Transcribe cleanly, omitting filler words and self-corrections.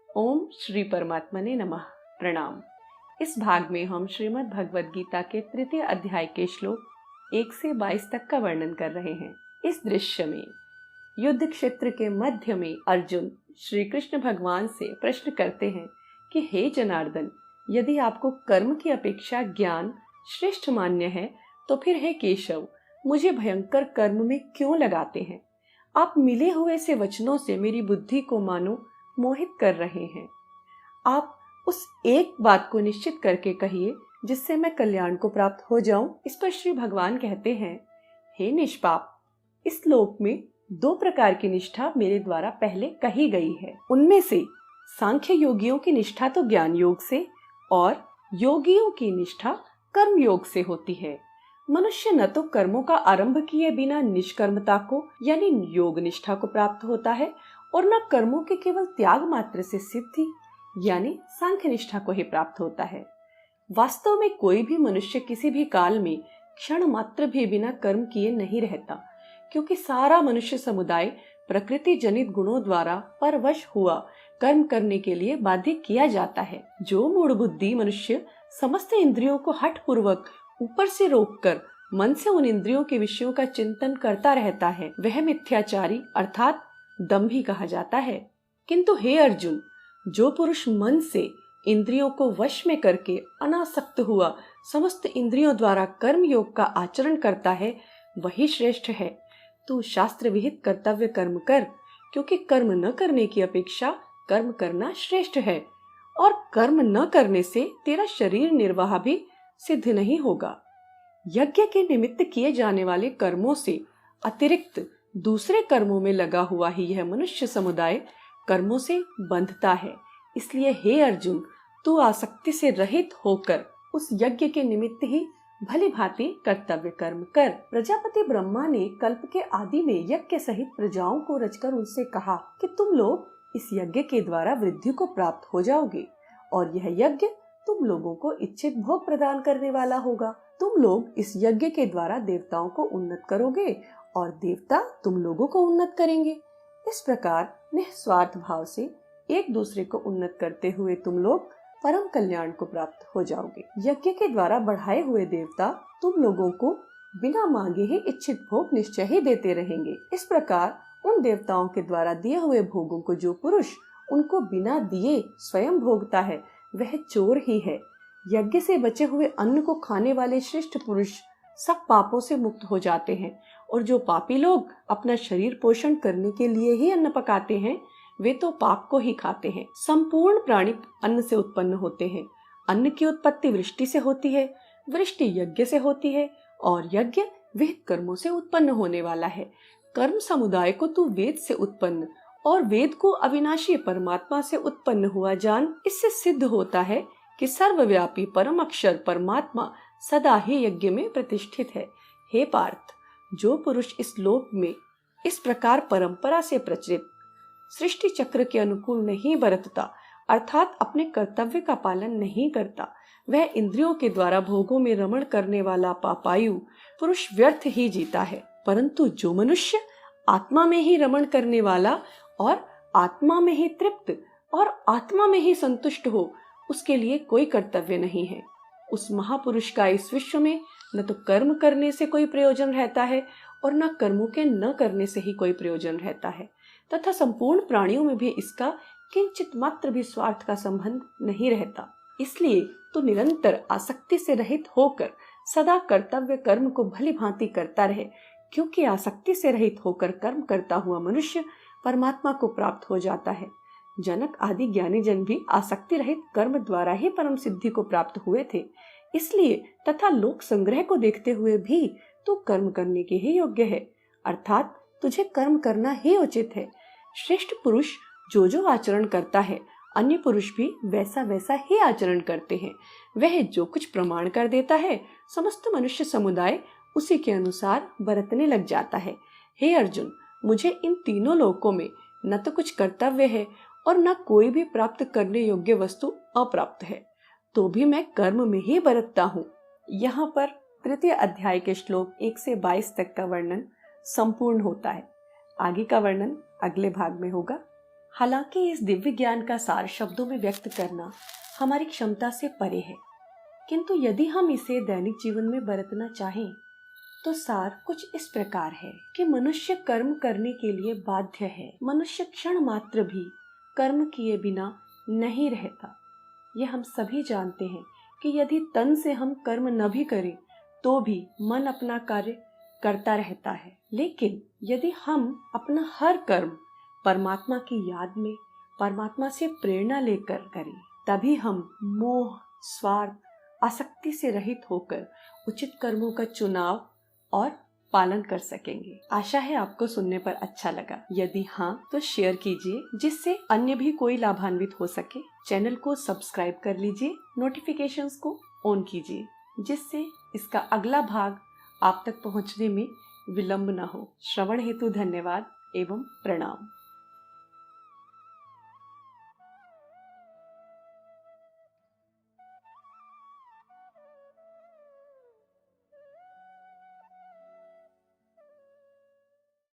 ओम श्री परमात्मने नमः। प्रणाम। इस भाग में हम श्रीमद् भगवद गीता के तृतीय अध्याय के श्लोक 1 से 22 तक का वर्णन कर रहे हैं। इस दृश्य में युद्ध क्षेत्र के मध्य में अर्जुन श्री कृष्ण भगवान से प्रश्न करते हैं कि हे जनार्दन, यदि आपको कर्म की अपेक्षा ज्ञान श्रेष्ठ मान्य है तो फिर हे केशव, मुझे भयंकर कर्म में क्यों लगाते हैं? आप मिले हुए से वचनों से मेरी बुद्धि को मानो मोहित कर रहे हैं। आप उस एक बात को निश्चित करके कहिए जिससे मैं कल्याण को प्राप्त हो जाऊं। इस पर श्री भगवान कहते हैं, हे निष्पाप, इस लोक में 2 प्रकार की निष्ठा मेरे द्वारा पहले कही गई है। उनमें से सांख्य योगियों की निष्ठा तो ज्ञान योग से और योगियों की निष्ठा कर्म योग से होती है। मनुष्य न तो कर्मों का आरंभ किए बिना निष्कर्मता को यानी योग निष्ठा को प्राप्त होता है और न कर्मों के केवल त्याग मात्र से सिद्धि यानी सांख्य निष्ठा को ही प्राप्त होता है। वास्तव में कोई भी मनुष्य किसी भी काल में क्षण मात्र भी बिना कर्म किए नहीं रहता, क्योंकि सारा मनुष्य समुदाय प्रकृति जनित गुणों द्वारा परवश हुआ कर्म करने के लिए बाध्य किया जाता है। जो मूढ़ बुद्धि मनुष्य समस्त इंद्रियों को हठ पूर्वक ऊपर से रोककर मन से उन इंद्रियों के विषयों का चिंतन करता रहता है, वह मिथ्याचारी अर्थात दंभी कहा जाता है। किंतु हे अर्जुन, जो पुरुष मन से इंद्रियों को वश में करके अनासक्त हुआ समस्त इंद्रियों द्वारा कर्म योग का आचरण करता है, वही श्रेष्ठ है। तू शास्त्र विहित कर्तव्य कर्म कर, क्योंकि कर्म न करने की अपेक्षा कर्म करना श्रेष्ठ है और कर्म न करने से तेरा शरीर निर्वाह भी सिद्ध नहीं होगा। यज्ञ के निमित्त किए जाने वाले कर्मों से अतिरिक्त दूसरे कर्मों में लगा हुआ ही यह मनुष्य समुदाय कर्मों से बंधता है। इसलिए हे अर्जुन, तू आसक्ति से रहित होकर उस यज्ञ के निमित्त ही भली भांति कर्तव्य कर्म कर। प्रजापति ब्रह्मा ने कल्प के आदि में यज्ञ सहित प्रजाओं को रचकर उनसे कहा कि तुम लोग इस यज्ञ के द्वारा वृद्धि को प्राप्त हो जाओगे और यह यज्ञ तुम लोगों को इच्छित भोग प्रदान करने वाला होगा। तुम लोग इस यज्ञ के द्वारा देवताओं को उन्नत करोगे और देवता तुम लोगों को उन्नत करेंगे। इस प्रकार निस्वार्थ भाव से एक दूसरे को उन्नत करते हुए तुम लोग परम कल्याण को प्राप्त हो जाओगे। यज्ञ के द्वारा बढ़ाए हुए देवता तुम लोगों को बिना मांगे ही इच्छित भोग निश्चय ही देते रहेंगे। इस प्रकार उन देवताओं के द्वारा दिए हुए भोगों को जो पुरुष उनको बिना दिए स्वयं भोगता है, वह चोर ही है। यज्ञ से बचे हुए अन्न को खाने वाले श्रेष्ठ पुरुष सब पापों से मुक्त हो जाते हैं और जो पापी लोग अपना शरीर पोषण करने के लिए ही अन्न पकाते हैं, वे तो पाप को ही खाते हैं। संपूर्ण प्राणी अन्न से उत्पन्न होते हैं। अन्न की उत्पत्ति वृष्टि से होती है, वृष्टि यज्ञ से होती है और यज्ञ विहित कर्मों से उत्पन्न होने वाला है। कर्म समुदाय को तू वेद से उत्पन्न और वेद को अविनाशी परमात्मा से उत्पन्न हुआ जान। इससे सिद्ध होता है कि सर्वव्यापी परम अक्षर परमात्मा सदा ही यज्ञ में प्रतिष्ठित है। हे पार्थ, जो पुरुष इस लोक में इस प्रकार परंपरा से प्रचलित सृष्टि चक्र के अनुकूल नहीं बरतता अर्थात अपने कर्तव्य का पालन नहीं करता, वह इंद्रियों के द्वारा भोगों में रमण करने वाला पापायु पुरुष व्यर्थ ही जीता है। परंतु जो मनुष्य आत्मा में ही रमण करने वाला और आत्मा में ही तृप्त और आत्मा में ही संतुष्ट हो, उसके लिए कोई कर्तव्य नहीं है। उस महापुरुष का इस विश्व में न तो कर्म करने से कोई प्रयोजन रहता है और न कर्मों के न करने से ही कोई प्रयोजन रहता है, तथा संपूर्ण प्राणियों में भी इसका किंचित मात्र भी स्वार्थ का संबंध नहीं रहता। इसलिए तो निरंतर आसक्ति से रहित होकर सदा कर्तव्य कर्म को भली भांति करता रहे, क्योंकि आसक्ति से रहित होकर कर्म करता हुआ मनुष्य परमात्मा को प्राप्त हो जाता है। जनक आदि ज्ञानी जन भी आसक्ति रहित कर्म द्वारा ही परम सिद्धि को प्राप्त हुए थे। इसलिए तथा लोक संग्रह को देखते हुए भी तू कर्म करने के ही योग्य है, अर्थात तुझे कर्म करना ही उचित है। श्रेष्ठ पुरुष जो जो आचरण करता है, अन्य पुरुष भी वैसा वैसा ही आचरण करते हैं। वह जो कुछ प्रमाण कर देता है, समस्त मनुष्य समुदाय उसी के अनुसार बरतने लग जाता है। हे अर्जुन, मुझे इन तीनों लोकों में न तो कुछ कर्तव्य है और न कोई भी प्राप्त करने योग्य वस्तु अप्राप्त है, तो भी मैं कर्म में ही बरतता हूँ। यहाँ पर तृतीय अध्याय के श्लोक 1 से 22 तक का वर्णन संपूर्ण होता है। आगे का वर्णन अगले भाग में होगा। हालांकि इस दिव्य ज्ञान का सार शब्दों में व्यक्त करना हमारी क्षमता से परे है, किंतु यदि हम इसे दैनिक जीवन में बरतना चाहें तो सार कुछ इस प्रकार है कि मनुष्य कर्म करने के लिए बाध्य है। मनुष्य क्षण मात्र भी कर्म किए बिना नहीं रहता। यह हम सभी जानते हैं कि यदि तन से हम कर्म न भी करें तो भी मन अपना कार्य करता रहता है, लेकिन यदि हम अपना हर कर्म परमात्मा की याद में परमात्मा से प्रेरणा लेकर करें, तभी हम मोह, स्वार्थ, आसक्ति से रहित होकर उचित कर्मों का चुनाव और पालन कर सकेंगे। आशा है आपको सुनने पर अच्छा लगा। यदि हाँ तो शेयर कीजिए जिससे अन्य भी कोई लाभान्वित हो सके। चैनल को सब्सक्राइब कर लीजिए, नोटिफिकेशंस को ऑन कीजिए जिससे इसका अगला भाग आप तक पहुंचने में विलंब न हो। श्रवण हेतु धन्यवाद एवं प्रणाम।